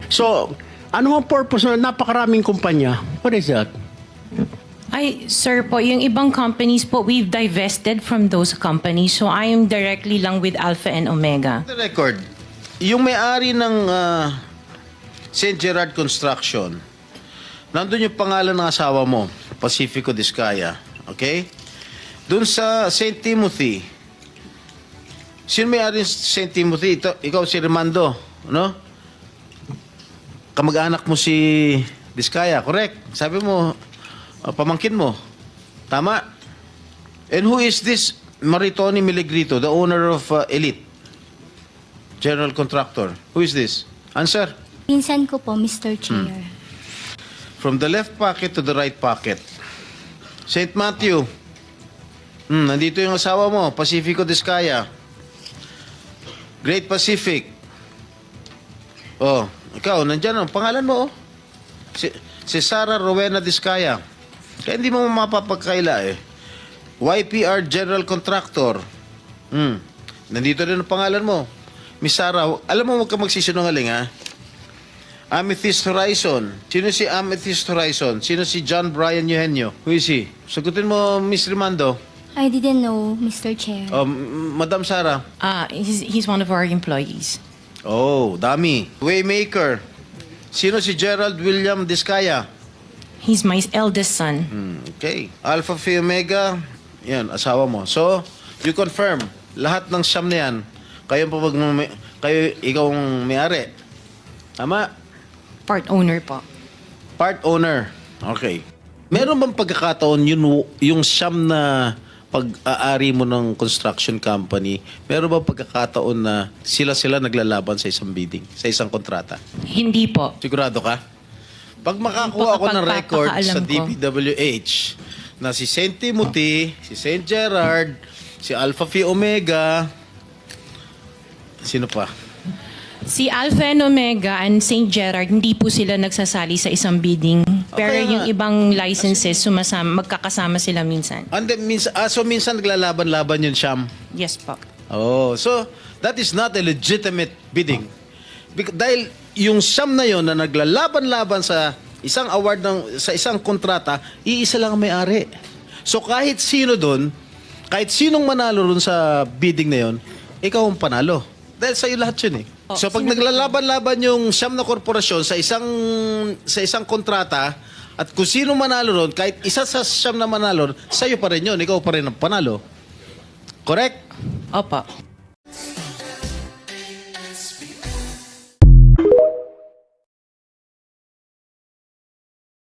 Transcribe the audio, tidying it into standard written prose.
So, ano ang purpose na napakaraming kumpanya? What is that? Ay, sir po, yung ibang companies po, we've divested from those companies. So I am directly lang with Alpha and Omega. The record, yung may-ari ng St. Gerard Construction, nandun yung pangalan ng asawa mo, Pacifico Discaya. Okay? Doon sa St. Timothy, sino may-ari ng St. Timothy? Ikaw si Remando, no? Kamag-anak mo si Discaya, correct? Sabi mo, pamangkin mo. Tama? And who is this Maritoni Miligrito, the owner of Elite? General contractor. Who is this? Answer. Pinsan ko po, Mr. Chair. From the left pocket to the right pocket. St. Matthew. Nandito yung asawa mo, Pacifico Discaya. Great Pacific. Oh, ikaw, nandyan ang pangalan mo, oh. Si Sarah Rowena Discaya. Kaya hindi mo mapapagkaila eh. YPR General Contractor. Nandito rin ang pangalan mo. Miss Sarah, alam mo huwag ka magsisinungaling ha? Amethyst Horizon. Sino si Amethyst Horizon? Sino si John Brian Eugenio? Who is he? Sagutin mo, Miss Rimando. I didn't know, Mr. Chair. Oh, Madam Sarah. He's one of our employees. Oh, dami. Waymaker. Sino si Gerald William Discaya? He's my eldest son. Okay. Alpha Phi Omega, yan, asawa mo. So, you confirm, lahat ng siyam na yan, ikaw ang may-ari. Tama? Part owner po. Part owner. Okay. Meron bang pagkakataon yung siyam na pag-aari mo ng construction company, meron bang pagkakataon na sila naglalaban sa isang bidding, sa isang kontrata? Hindi po. Sigurado ka? Pag makakuha ako ng record sa DPWH na si St. Timothy, si St. Gerard, si Alpha Phi Omega, sino pa? Si Alpha and Omega and St. Gerard, hindi po sila nagsasali sa isang bidding. Pero Okay, yung ibang licenses, magkakasama sila minsan. And then, so minsan naglalaban-laban yun, Sham? Yes po. Oh, so that is not a legitimate bidding. Dahil yung Sham na yon na naglalaban-laban sa isang award sa isang kontrata, iisa lang ang may-ari. So kahit sino doon, kahit sinong manalo doon sa bidding na yon, ikaw ang panalo. Dahil sa'yo lahat yun eh. So pag naglalaban-laban yung Sham na korporasyon sa isang kontrata, at kung sino manalo doon, kahit isa sa Sham na manalo, sa'yo pa rin yun, ikaw pa rin ang panalo. Correct? Opo.